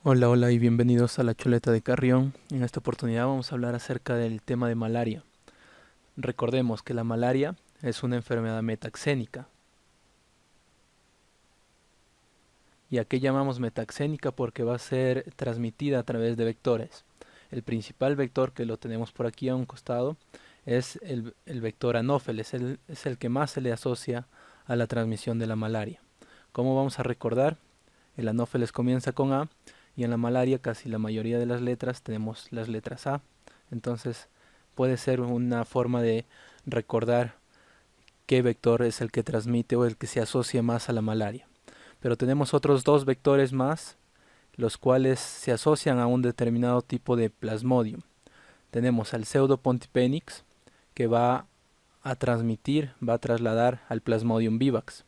Hola, hola y bienvenidos a la Chuleta de Carrión. En esta oportunidad vamos a hablar acerca del tema de malaria. Recordemos que la malaria es una enfermedad metaxénica. ¿Y a qué llamamos metaxénica? Porque va a ser transmitida a través de vectores. El principal vector que lo tenemos por aquí a un costado es el vector anófeles, es el que más se le asocia a la transmisión de la malaria. ¿Cómo vamos a recordar? El anófeles comienza con A y en la malaria casi la mayoría de las letras tenemos las letras A. Entonces puede ser una forma de recordar qué vector es el que transmite o el que se asocia más a la malaria. Pero tenemos otros dos vectores más, los cuales se asocian a un determinado tipo de plasmodium. Tenemos al Pseudopontipenix, que va a transmitir, va a trasladar al Plasmodium vivax.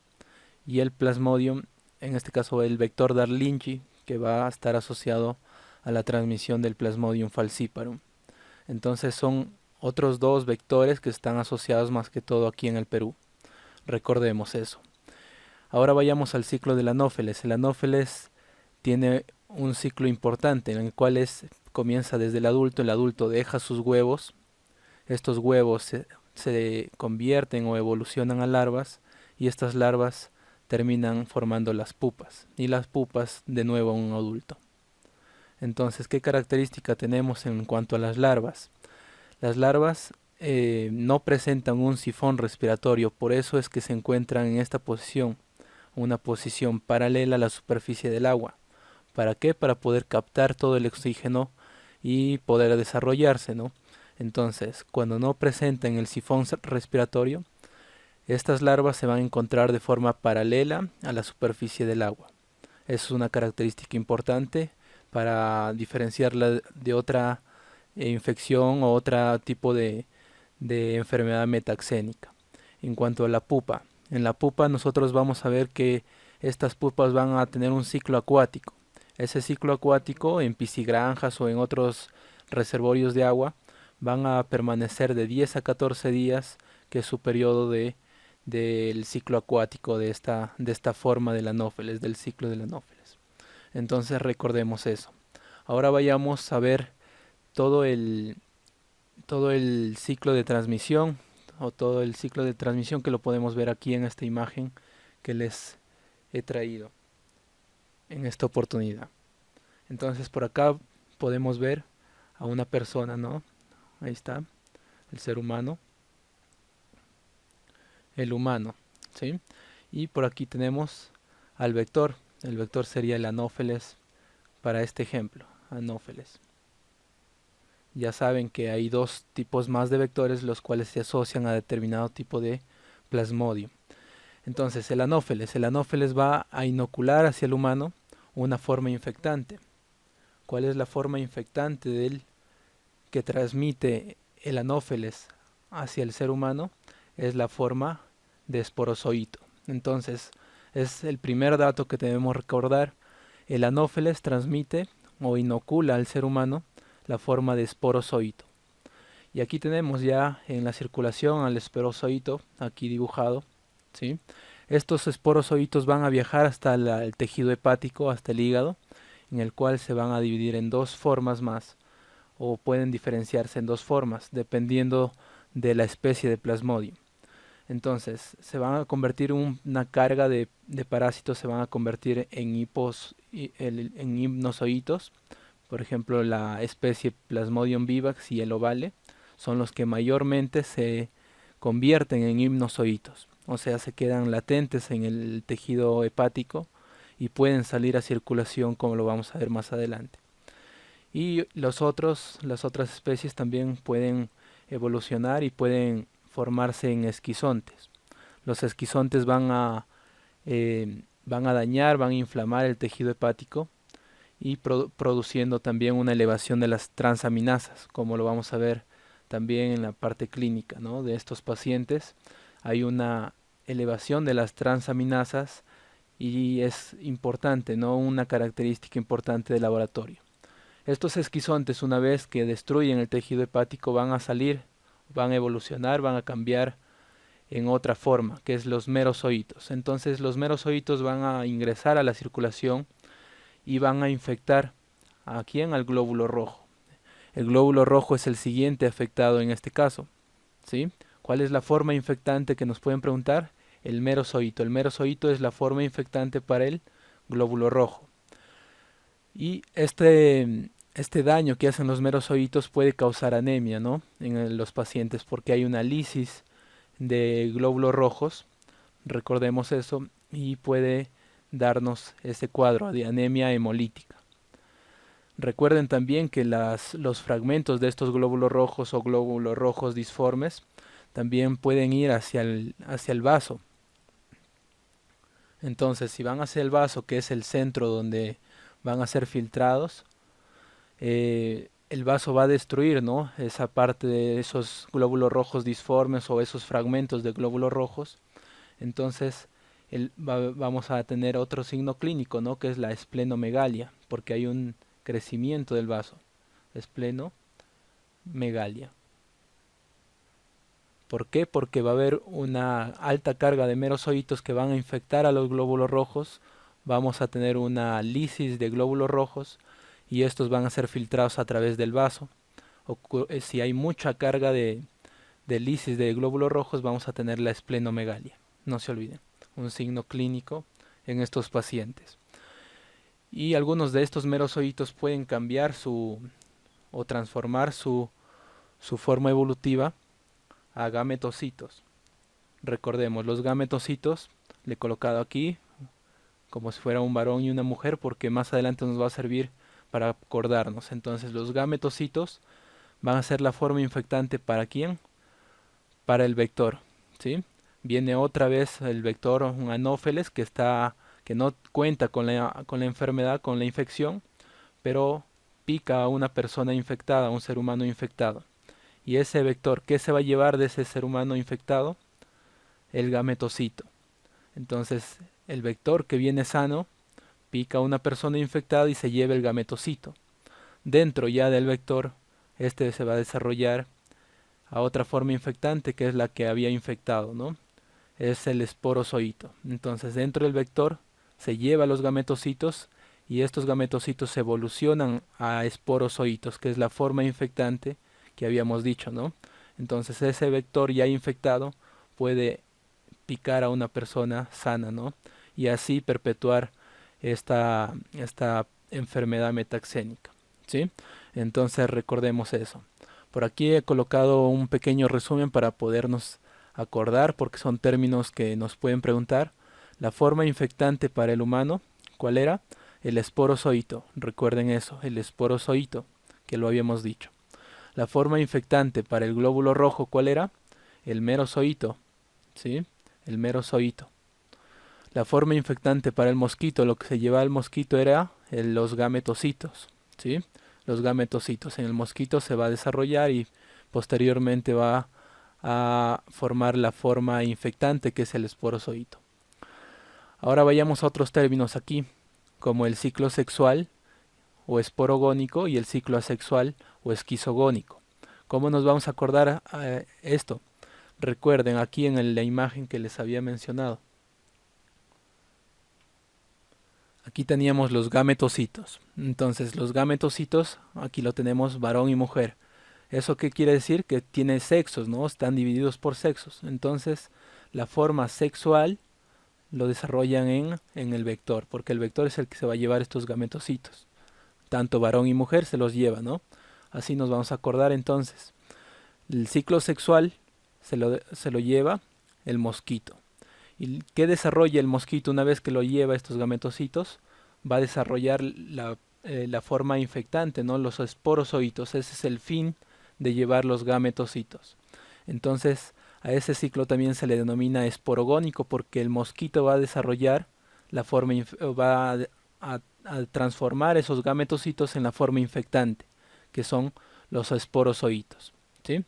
Y el Plasmodium, en este caso el vector Darlingi, que va a estar asociado a la transmisión del Plasmodium falciparum. Entonces son otros dos vectores que están asociados más que todo aquí en el Perú. Recordemos eso. Ahora vayamos al ciclo del anófeles. El anófeles tiene un ciclo importante en el cual comienza desde el adulto deja sus huevos, estos huevos se convierten o evolucionan a larvas y estas larvas terminan formando las pupas y las pupas de nuevo a un adulto. Entonces, ¿qué característica tenemos en cuanto a las larvas? Las larvas no presentan un sifón respiratorio, por eso es que se encuentran en esta posición, una posición paralela a la superficie del agua. ¿Para qué? Para poder captar todo el oxígeno y poder desarrollarse, ¿no? Entonces, cuando no presentan el sifón respiratorio, estas larvas se van a encontrar de forma paralela a la superficie del agua. Es una característica importante para diferenciarla de otra infección o otro tipo de enfermedad metaxénica. En cuanto a la pupa, en la pupa nosotros vamos a ver que estas pupas van a tener un ciclo acuático. Ese ciclo acuático en piscigranjas o en otros reservorios de agua van a permanecer de 10 a 14 días, que es su periodo del ciclo acuático de esta forma del anófeles, del ciclo del anófeles. Entonces recordemos eso. Ahora vayamos a ver todo el, todo el ciclo de transmisión o todo el ciclo de transmisión que lo podemos ver aquí en esta imagen que les he traído en esta oportunidad. Entonces por acá podemos ver a una persona, ¿no? Ahí está, el ser humano, el humano, ¿sí? Y por aquí tenemos al vector. El vector sería el anófeles para este ejemplo, anófeles. Ya saben que hay dos tipos más de vectores los cuales se asocian a determinado tipo de plasmodium. Entonces el anófeles va a inocular hacia el humano una forma infectante. ¿Cuál es la forma infectante del que transmite el anófeles hacia el ser humano? Es la forma de esporozoito. Entonces es el primer dato que debemos recordar. El anófeles transmite o inocula al ser humano la forma de esporozoito. Y aquí tenemos ya en la circulación al esporozoito, aquí dibujado, ¿sí? Estos esporozoitos van a viajar hasta el tejido hepático, hasta el hígado, en el cual se van a dividir en dos formas más, o pueden diferenciarse en dos formas, dependiendo de la especie de plasmodium. Entonces, se van a convertir una carga de parásitos, se van a convertir en en hipnozoitos. Por ejemplo, la especie Plasmodium vivax y el ovale son los que mayormente se convierten en hipnozoitos. O sea, se quedan latentes en el tejido hepático y pueden salir a circulación, como lo vamos a ver más adelante. Y las otras especies también pueden evolucionar y pueden formarse en esquizontes. Los esquizontes van a dañar, van a inflamar el tejido hepático y produciendo también una elevación de las transaminasas, como lo vamos a ver también en la parte clínica, ¿no? De estos pacientes. Hay una elevación de las transaminasas y es importante, ¿no? Una característica importante del laboratorio. Estos esquizontes, una vez que destruyen el tejido hepático, van a salir, van a evolucionar, van a cambiar en otra forma, que es los merozoitos. Entonces los merozoitos van a ingresar a la circulación y van a infectar ¿A quién? Al glóbulo rojo. El glóbulo rojo es el siguiente afectado en este caso, ¿sí? ¿Cuál es la forma infectante que nos pueden preguntar? El merozoito. El merozoito es la forma infectante para el glóbulo rojo. Y este daño que hacen los merozoitos puede causar anemia, ¿no? En los pacientes porque hay una lisis de glóbulos rojos, recordemos eso, y puede darnos este cuadro de anemia hemolítica. Recuerden también que los fragmentos de estos glóbulos rojos o glóbulos rojos disformes también pueden ir hacia el vaso. Entonces, si van hacia el vaso, que es el centro donde van a ser filtrados, el vaso va a destruir, ¿no? Esa parte de esos glóbulos rojos disformes o esos fragmentos de glóbulos rojos. Entonces, vamos a tener otro signo clínico, ¿no? Que es la esplenomegalia, porque hay un crecimiento del vaso. Esplenomegalia. ¿Por qué? Porque va a haber una alta carga de merozoitos que van a infectar a los glóbulos rojos. Vamos a tener una lisis de glóbulos rojos y estos van a ser filtrados a través del vaso. Si hay mucha carga de lisis de glóbulos rojos, vamos a tener la esplenomegalia. No se olviden, un signo clínico en estos pacientes. Y algunos de estos merozoitos pueden cambiar o transformar su forma evolutiva a gametocitos. Recordemos, los gametocitos, le he colocado aquí como si fuera un varón y una mujer porque más adelante nos va a servir para acordarnos. Entonces los gametocitos van a ser la forma infectante ¿para quién? Para el vector, ¿sí? Viene otra vez el vector, un anófeles que no cuenta con la enfermedad, con la infección, pero pica a una persona infectada, a un ser humano infectado. Y ese vector, ¿qué se va a llevar de ese ser humano infectado? El gametocito. Entonces, el vector que viene sano pica a una persona infectada y se lleva el gametocito. Dentro ya del vector, este se va a desarrollar a otra forma infectante que es la que había infectado, ¿no? Es el esporozoito. Entonces, dentro del vector se lleva los gametocitos y estos gametocitos se evolucionan a esporozoitos, que es la forma infectante que habíamos dicho, ¿no? Entonces, ese vector ya infectado puede picar a una persona sana, ¿no? Y así perpetuar esta enfermedad metaxénica, ¿sí? Entonces recordemos eso. Por aquí he colocado un pequeño resumen para podernos acordar, porque son términos que nos pueden preguntar. La forma infectante para el humano, ¿cuál era? El esporozoito. Recuerden eso, el esporozoito, que lo habíamos dicho. La forma infectante para el glóbulo rojo, ¿cuál era? El merozoito, ¿sí? El merozoito. La forma infectante para el mosquito, lo que se llevaba al mosquito era los gametocitos, ¿sí? Los gametocitos en el mosquito se va a desarrollar y posteriormente va a formar la forma infectante que es el esporozoito. Ahora vayamos a otros términos aquí, como el ciclo sexual o esporogónico y el ciclo asexual o esquizogónico. ¿Cómo nos vamos a acordar esto? Recuerden aquí en la imagen que les había mencionado. Aquí teníamos los gametocitos. Entonces los gametocitos, aquí lo tenemos varón y mujer. ¿Eso qué quiere decir? Que tiene sexos, ¿no? Están divididos por sexos. Entonces la forma sexual lo desarrollan en el vector, porque el vector es el que se va a llevar estos gametocitos. Tanto varón y mujer se los lleva, ¿no? Así nos vamos a acordar entonces. El ciclo sexual se lo lleva el mosquito. ¿Y qué desarrolla el mosquito una vez que lo lleva estos gametocitos? Va a desarrollar la forma infectante, ¿no? Los esporozoitos. Ese es el fin de llevar los gametocitos. Entonces, a ese ciclo también se le denomina esporogónico porque el mosquito va a desarrollar la forma, va a transformar esos gametocitos en la forma infectante, que son los esporozoitos, ¿sí?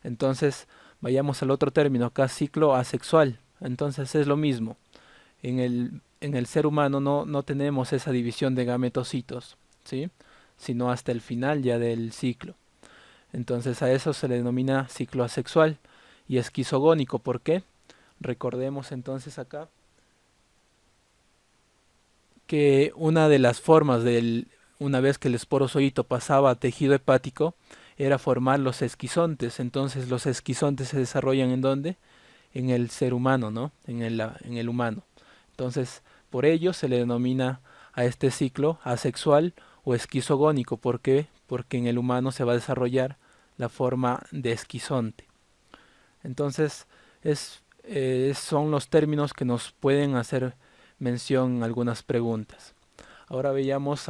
Entonces, vayamos al otro término, acá ciclo asexual. Entonces es lo mismo. En el ser humano no tenemos esa división de gametocitos, ¿sí? Sino hasta el final ya del ciclo. Entonces a eso se le denomina ciclo asexual y esquizogónico. ¿Por qué? Recordemos entonces acá que una de las formas una vez que el esporozoito pasaba a tejido hepático, era formar los esquizontes. Entonces los esquizontes se desarrollan ¿en dónde? En el ser humano, ¿no? En el humano. Entonces, por ello se le denomina a este ciclo asexual o esquizogónico. ¿Por qué? Porque en el humano se va a desarrollar la forma de esquizonte. Entonces, son los términos que nos pueden hacer mención en algunas preguntas. Ahora veamos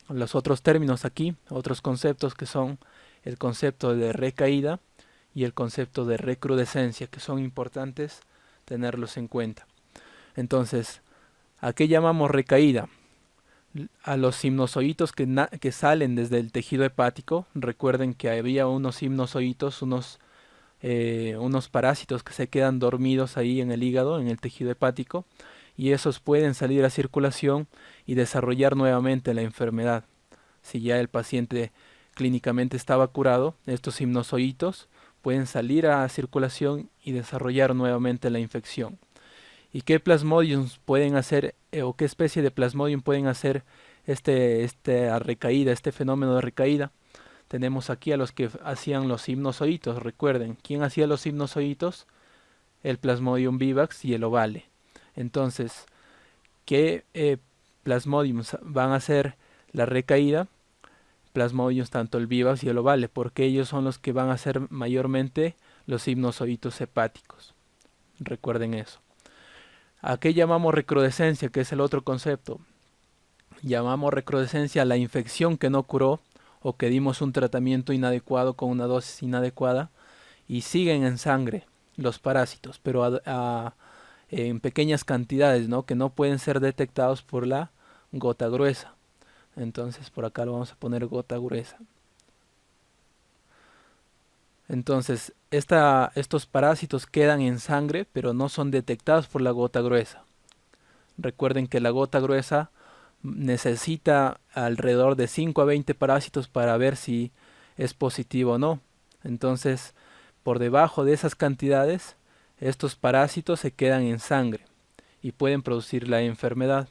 los otros términos aquí, otros conceptos que son el concepto de recaída y el concepto de recrudescencia, que son importantes tenerlos en cuenta. Entonces, ¿a qué llamamos recaída? A los sinusoítos que salen desde el tejido hepático. Recuerden que había unos sinusoítos, unos parásitos que se quedan dormidos ahí en el hígado, en el tejido hepático, y esos pueden salir a circulación y desarrollar nuevamente la enfermedad. Si ya el paciente clínicamente estaba curado, estos sinusoítos pueden salir a circulación y desarrollar nuevamente la infección. ¿Y qué plasmodiums pueden hacer o qué especie de plasmodium pueden hacer esta recaída, este fenómeno de recaída? Tenemos aquí a los que hacían los sinusoítos. Recuerden, ¿quién hacía los sinusoítos? El Plasmodium vivax y el ovale. Entonces, ¿qué plasmodiums van a hacer la recaída? Plasmodiums tanto el vivax y el ovale, porque ellos son los que van a hacer mayormente los sinusoítos hepáticos. Recuerden eso. ¿A qué llamamos recrudescencia? Que es el otro concepto. Llamamos recrudescencia a la infección que no curó o que dimos un tratamiento inadecuado con una dosis inadecuada y siguen en sangre los parásitos, pero en pequeñas cantidades, ¿no? Que no pueden ser detectados por la gota gruesa. Entonces por acá lo vamos a poner gota gruesa. Entonces estos parásitos quedan en sangre, pero no son detectados por la gota gruesa. Recuerden que la gota gruesa necesita alrededor de 5 a 20 parásitos para ver si es positivo o no. Entonces, por debajo de esas cantidades, estos parásitos se quedan en sangre y pueden producir la enfermedad.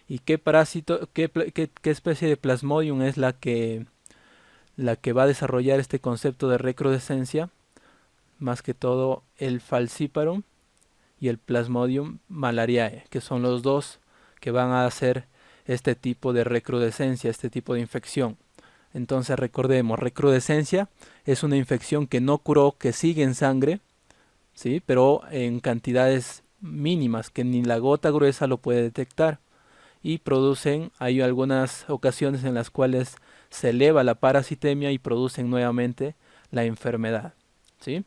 ¿Y qué parásito, qué especie de plasmodium es la que va a desarrollar este concepto de recrudescencia? Más que todo el falciparum y el Plasmodium malariae, que son los dos que van a hacer este tipo de recrudescencia, este tipo de infección. Entonces recordemos, recrudescencia es una infección que no curó, que sigue en sangre, ¿sí? Pero en cantidades mínimas, que ni la gota gruesa lo puede detectar. Y hay algunas ocasiones en las cuales se eleva la parasitemia y producen nuevamente la enfermedad, ¿sí?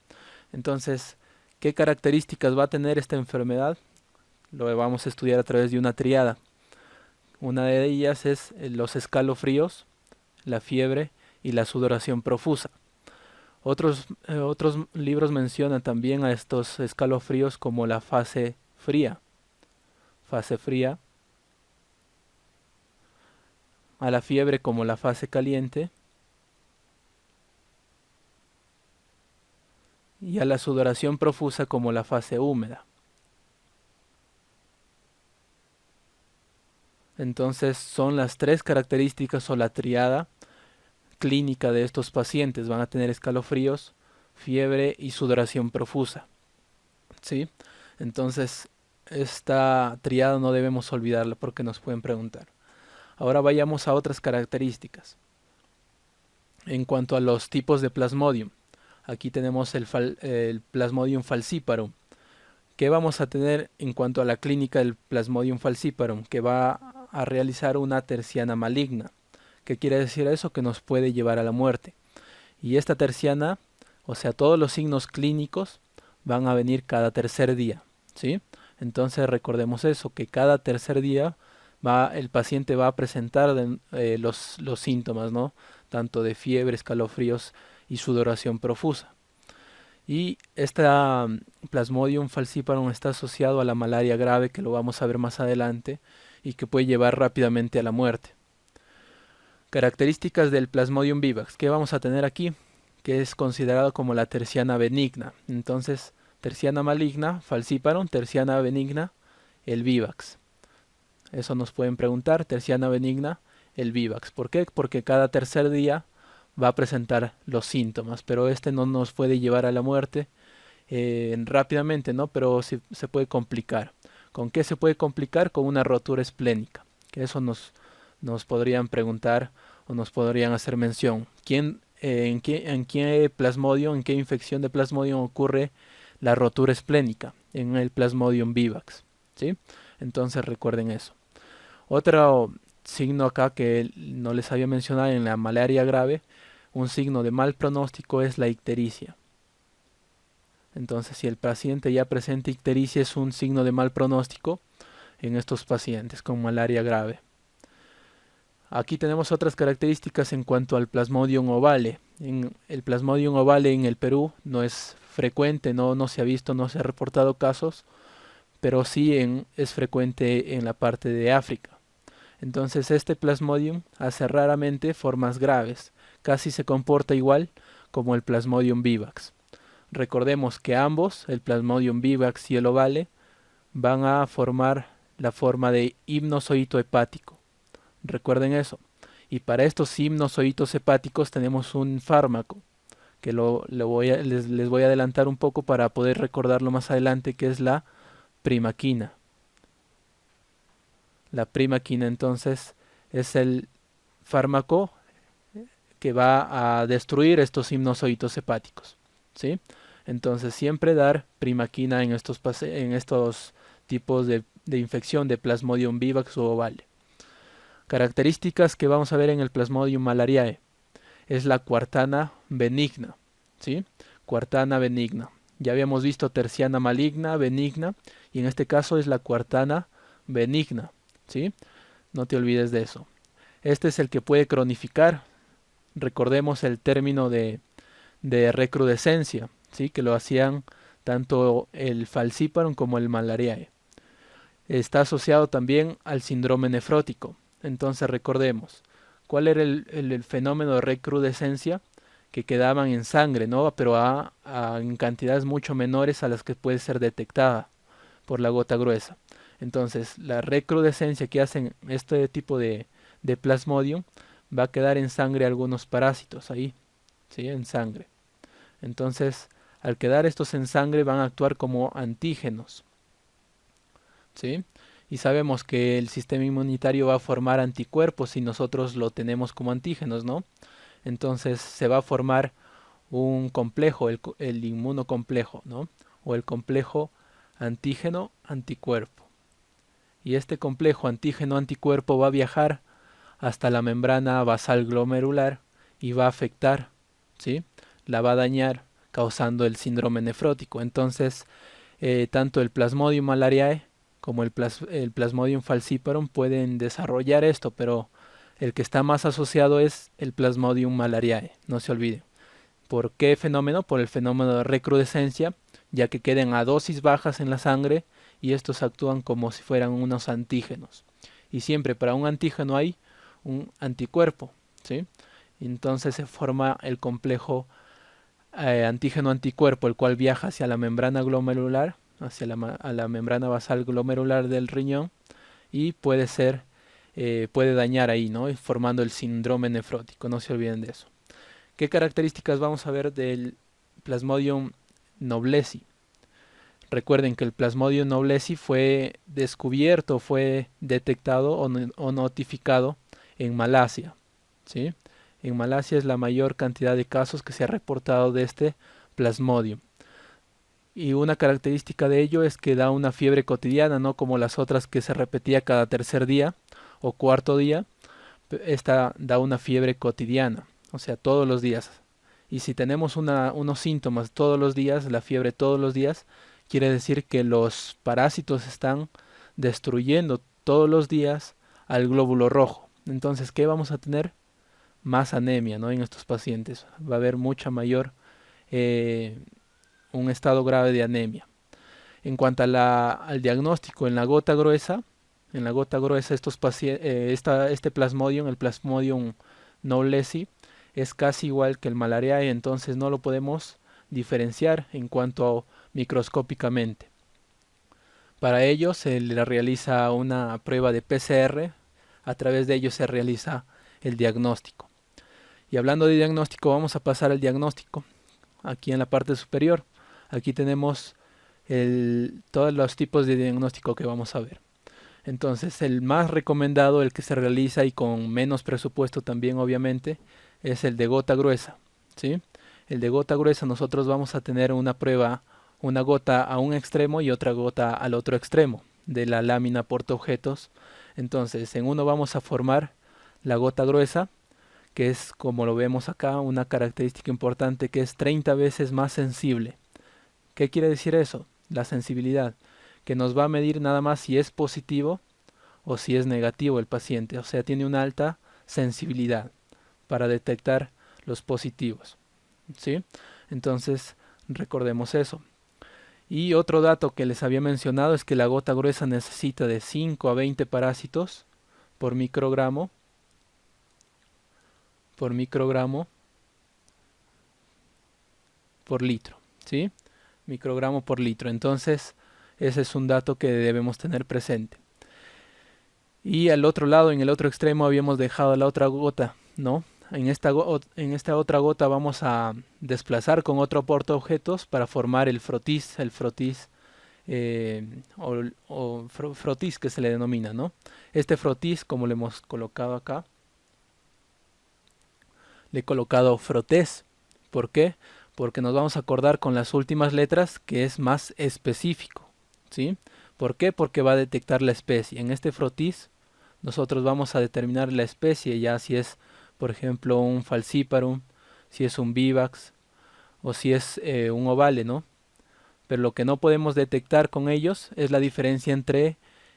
Entonces, ¿qué características va a tener esta enfermedad? Lo vamos a estudiar a través de una triada. Una de ellas es los escalofríos, la fiebre y la sudoración profusa. Otros libros mencionan también a estos escalofríos como la fase fría, a la fiebre como la fase caliente y a la sudoración profusa como la fase húmeda. Entonces son las tres características o la triada clínica de estos pacientes. Van a tener escalofríos, fiebre y sudoración profusa, ¿sí? Entonces esta triada no debemos olvidarla porque nos pueden preguntar. Ahora vayamos a otras características. En cuanto a los tipos de plasmodium, aquí tenemos el Plasmodium falciparum. ¿Qué vamos a tener en cuanto a la clínica del Plasmodium falciparum? Que va a realizar una terciana maligna. ¿Qué quiere decir eso? Que nos puede llevar a la muerte. Y esta terciana, o sea, todos los signos clínicos van a venir cada tercer día, ¿sí? Entonces recordemos eso, que cada tercer día el paciente va a presentar los síntomas, ¿no? Tanto de fiebre, escalofríos y sudoración profusa. Y esta Plasmodium falciparum está asociado a la malaria grave, que lo vamos a ver más adelante, y que puede llevar rápidamente a la muerte. Características del Plasmodium vivax. ¿Qué vamos a tener aquí? Que es considerado como la terciana benigna. Entonces, terciana maligna, falciparum, terciana benigna, el vivax. Eso nos pueden preguntar, terciana benigna, el Vivax. ¿Por qué? Porque cada tercer día va a presentar los síntomas, pero este no nos puede llevar a la muerte rápidamente, ¿no? Pero sí se puede complicar. ¿Con qué se puede complicar? Con una rotura esplénica, que eso nos podrían preguntar o nos podrían hacer mención. En qué plasmodium, en qué infección de plasmodium ocurre la rotura esplénica? En el Plasmodium vivax, ¿sí? Entonces recuerden eso. Otro signo acá que no les había mencionado en la malaria grave, un signo de mal pronóstico es la ictericia. Entonces, si el paciente ya presenta ictericia es un signo de mal pronóstico en estos pacientes con malaria grave. Aquí tenemos otras características en cuanto al Plasmodium ovale. El Plasmodium ovale en el Perú no es frecuente, no se ha visto, no se ha reportado casos, pero sí es frecuente en la parte de África. Entonces este Plasmodium hace raramente formas graves, casi se comporta igual como el Plasmodium vivax. Recordemos que ambos, el Plasmodium vivax y el ovale, van a formar la forma de hipnozoito hepático. Recuerden eso. Y para estos hipnozoitos hepáticos tenemos un fármaco que les voy a adelantar un poco para poder recordarlo más adelante, que es la primaquina. La primaquina entonces es el fármaco que va a destruir estos hipnozoitos hepáticos, ¿sí? Entonces siempre dar primaquina en estos tipos de infección de Plasmodium vivax o ovale. Características que vamos a ver en el Plasmodium malariae es la cuartana benigna, ¿sí? Cuartana benigna. Ya habíamos visto terciana maligna, benigna, y en este caso es la cuartana benigna, ¿sí? No te olvides de eso. Este es el que puede cronificar. Recordemos el término de recrudescencia, ¿sí? Que lo hacían tanto el falciparum como el malariae. Está asociado también al síndrome nefrótico. Entonces recordemos, ¿cuál era el fenómeno de recrudescencia? Que quedaban en sangre, ¿no? Pero en cantidades mucho menores a las que puede ser detectada por la gota gruesa. Entonces, la recrudescencia que hacen este tipo de plasmodium va a quedar en sangre algunos parásitos ahí, ¿sí? En sangre. Entonces, al quedar estos en sangre van a actuar como antígenos, ¿sí? Y sabemos que el sistema inmunitario va a formar anticuerpos si nosotros lo tenemos como antígenos, ¿no? Entonces se va a formar un complejo, el inmunocomplejo, ¿no? O el complejo antígeno-anticuerpo. Y este complejo antígeno-anticuerpo va a viajar hasta la membrana basal glomerular y va a afectar, ¿sí? La va a dañar causando el síndrome nefrótico. Entonces, tanto el Plasmodium malariae como el Plasmodium falciparum pueden desarrollar esto, pero el que está más asociado es el Plasmodium malariae, no se olvide. ¿Por qué fenómeno? Por el fenómeno de recrudescencia, ya que quedan a dosis bajas en la sangre y estos actúan como si fueran unos antígenos. Y siempre para un antígeno hay un anticuerpo, ¿sí? Entonces se forma el complejo antígeno-anticuerpo, el cual viaja hacia la membrana glomerular, hacia a la membrana basal glomerular del riñón y puede dañar ahí, ¿no? Formando el síndrome nefrótico, no se olviden de eso. ¿Qué características vamos a ver del Plasmodium noblesi? Recuerden que el Plasmodium noblesi fue descubierto, fue detectado o notificado en Malasia, ¿sí? En Malasia es la mayor cantidad de casos que se ha reportado de este Plasmodium. Y una característica de ello es que da una fiebre cotidiana, no como las otras que se repetía cada tercer día o cuarto día. Esta da una fiebre cotidiana, o sea, todos los días. Y si tenemos unos síntomas todos los días, la fiebre todos los días, quiere decir que los parásitos están destruyendo todos los días al glóbulo rojo. Entonces, ¿qué vamos a tener? Más anemia, ¿no? En estos pacientes. Va a haber mucha mayor, eh, un estado grave de anemia. En cuanto a al diagnóstico en la gota gruesa este Plasmodium, el Plasmodium noblesi, es casi igual que el malariae, entonces no lo podemos diferenciar en cuanto a microscópicamente. Para ello se le realiza una prueba de PCR A través de ello se realiza el diagnóstico. Y hablando de diagnóstico, vamos a pasar al diagnóstico. Aquí en la parte superior, aquí tenemos todos los tipos de diagnóstico que vamos a ver. Entonces, el más recomendado, el que se realiza y con menos presupuesto también, obviamente, es el de gota gruesa, ¿sí? El de gota gruesa, nosotros vamos a tener una prueba, una gota a un extremo y otra gota al otro extremo de la lámina portaobjetos. Entonces, en uno vamos a formar la gota gruesa, que es, como lo vemos acá, una característica importante, que es 30 veces más sensible. ¿Qué quiere decir eso? La sensibilidad, que nos va a medir nada más si es positivo o si es negativo el paciente. O sea, tiene una alta sensibilidad para detectar los positivos, ¿sí? Entonces, recordemos eso. Y otro dato que les había mencionado es que la gota gruesa necesita de 5 a 20 parásitos por microgramo, por microgramo por litro, ¿sí? Microgramo por litro. Entonces, ese es un dato que debemos tener presente. Y al otro lado, en el otro extremo, habíamos dejado la otra gota, ¿no? En esta otra gota vamos a desplazar con otro portaobjetos para formar el frotis, frotis que se le denomina, ¿no? Este frotis, como le hemos colocado acá, le he colocado frotés. ¿Por qué? Porque nos vamos a acordar con las últimas letras que es más específico, ¿sí? ¿Por qué? Porque va a detectar la especie. En este frotis nosotros vamos a determinar la especie, ya si es, por ejemplo, un falciparum, si es un vivax o si es un ovale, ¿no? Pero lo que no podemos detectar con ellos es la diferencia entre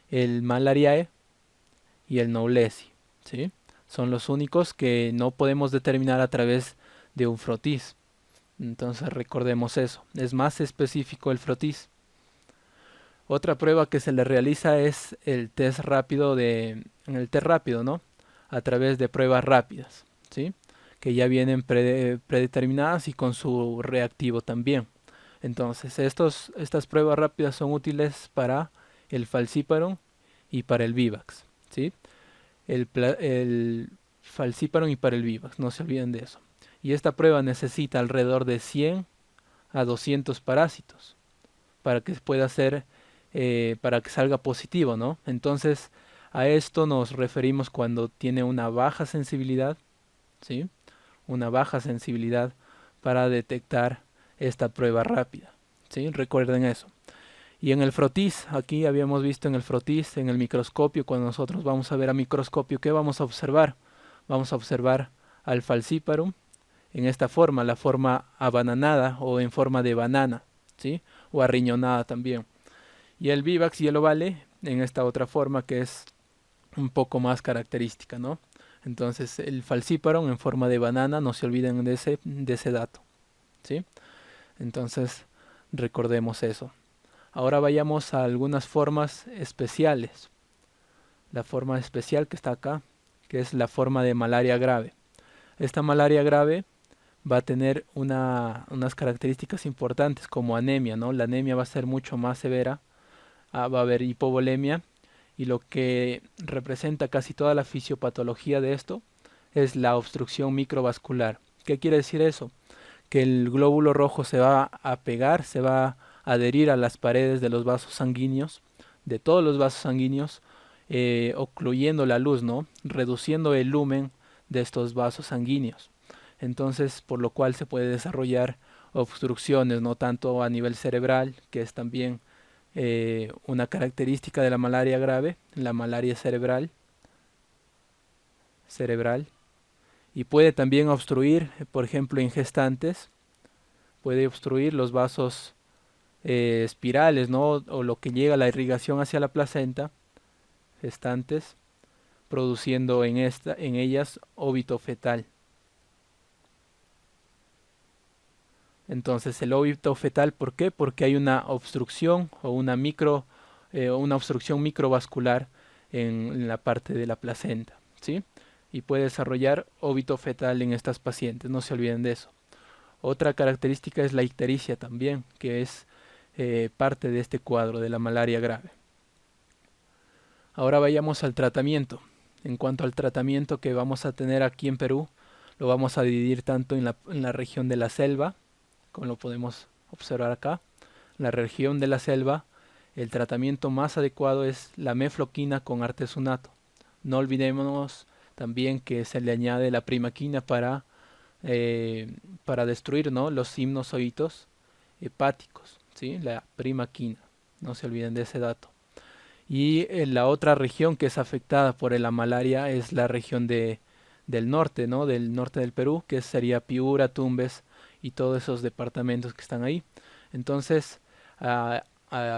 el malariae y el knowlesi, ¿sí? Son los únicos que no podemos determinar a través de un frotis. Entonces recordemos eso, es más específico el frotis. Otra prueba que se le realiza es el test rápido ¿no? A través de pruebas rápidas, ¿sí? Que ya vienen predeterminadas y con su reactivo también. Entonces, estas pruebas rápidas son útiles para el falciparum y para el vivax, ¿sí? El falciparum y para el vivax, no se olviden de eso. Y esta prueba necesita alrededor de 100 a 200 parásitos para que pueda ser, para que salga positivo, ¿no? Entonces, a esto nos referimos cuando tiene una baja sensibilidad, ¿sí? Una baja sensibilidad para detectar esta prueba rápida, ¿sí? Recuerden eso. Y en el frotis, aquí habíamos visto en el frotis, en el microscopio, cuando nosotros vamos a ver a microscopio, ¿qué vamos a observar? Vamos a observar al falciparum en esta forma, la forma abananada o en forma de banana, ¿sí? O arriñonada también. Y el vivax y el ovale en esta otra forma que es un poco más característica, ¿no? Entonces el falciparum en forma de banana, no se olviden de ese dato, ¿sí? Entonces recordemos eso. Ahora vayamos a algunas formas especiales. La forma especial que está acá, que es la forma de malaria grave. Esta malaria grave va a tener unas características importantes como anemia, ¿no? La anemia va a ser mucho más severa, va a haber hipovolemia y lo que representa casi toda la fisiopatología de esto es la obstrucción microvascular. ¿Qué quiere decir eso? Que el glóbulo rojo se va a pegar, se va a adherir a las paredes de los vasos sanguíneos, de todos los vasos sanguíneos, ocluyendo la luz, ¿no? Reduciendo el lumen de estos vasos sanguíneos. Entonces, por lo cual se puede desarrollar obstrucciones, no tanto a nivel cerebral, que es también una característica de la malaria grave, la malaria cerebral, y puede también obstruir, por ejemplo, en gestantes, puede obstruir los vasos espirales, ¿no? O lo que llega la irrigación hacia la placenta, gestantes, produciendo en ellas óbito fetal. Entonces el óbito fetal, ¿por qué? Porque hay una obstrucción o una obstrucción microvascular en la parte de la placenta, ¿sí? Y puede desarrollar óbito fetal en estas pacientes, no se olviden de eso. Otra característica es la ictericia también, que es parte de este cuadro de la malaria grave. Ahora vayamos al tratamiento. En cuanto al tratamiento que vamos a tener aquí en Perú, lo vamos a dividir tanto en la región de la selva, como lo podemos observar acá. La región de la selva, el tratamiento más adecuado es la mefloquina con artesunato. No olvidemos también que se le añade la primaquina para destruir, ¿no?, los sinusoitos hepáticos, ¿sí? La primaquina, no se olviden de ese dato. Y la otra región que es afectada por la malaria es la región del norte, ¿no? Del norte del Perú, que sería Piura, Tumbes y todos esos departamentos que están ahí. Entonces, a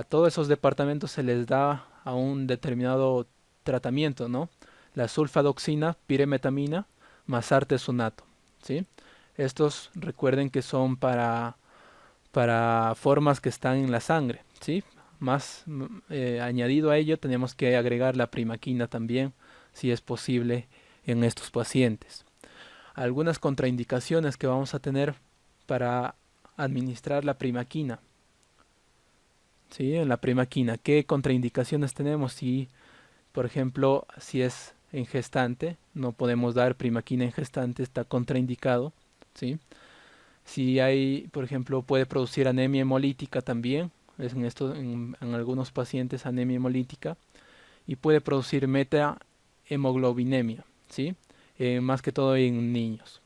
todos esos departamentos se les da a un determinado tratamiento, ¿no? La sulfadoxina, piremetamina, más artesunato, ¿sí? Estos recuerden que son para formas que están en la sangre, ¿sí? Más añadido a ello tenemos que agregar la primaquina también, si es posible, en estos pacientes. Algunas contraindicaciones que vamos a tener para administrar la primaquina, ¿sí? En la primaquina, ¿qué contraindicaciones tenemos? Si, por ejemplo, si es en gestante, no podemos dar primaquina en gestante, está contraindicado, ¿sí? Si hay, por ejemplo, puede producir anemia hemolítica también, es en algunos pacientes anemia hemolítica, y puede producir meta-hemoglobinemia, ¿sí? Más que todo en niños.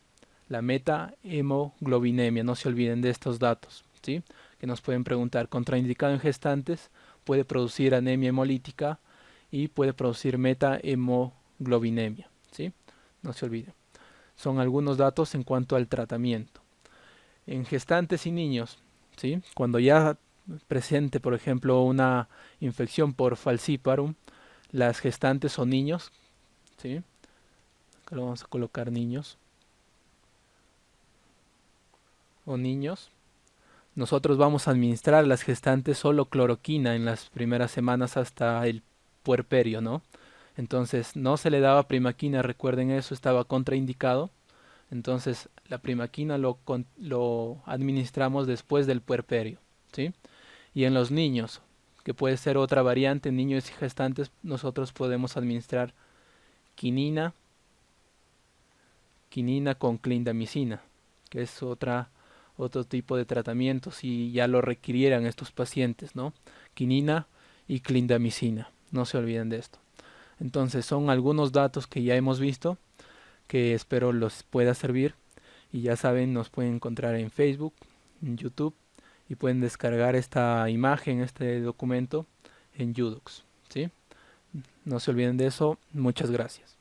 La meta-hemoglobinemia, no se olviden de estos datos, ¿sí? Que nos pueden preguntar, contraindicado en gestantes, puede producir anemia hemolítica y puede producir meta-hemoglobinemia, ¿sí? No se olviden. Son algunos datos en cuanto al tratamiento. En gestantes y niños, ¿sí? Cuando ya presente, por ejemplo, una infección por falciparum, las gestantes o niños, ¿sí? Acá lo vamos a colocar niños o niños. Nosotros vamos a administrar a las gestantes solo cloroquina en las primeras semanas hasta el puerperio, ¿no? Entonces no se le daba primaquina, recuerden eso, estaba contraindicado. Entonces la primaquina lo administramos después del puerperio, ¿sí? Y en los niños, que puede ser otra variante, en niños y gestantes, nosotros podemos administrar quinina, quinina con clindamicina, que es otro tipo de tratamiento si ya lo requirieran estos pacientes, ¿no? Quinina y clindamicina, no se olviden de esto. Entonces son algunos datos que ya hemos visto, que espero los pueda servir. Y ya saben, nos pueden encontrar en Facebook, en YouTube, y pueden descargar esta imagen, este documento en Udux, ¿sí? No se olviden de eso. Muchas gracias.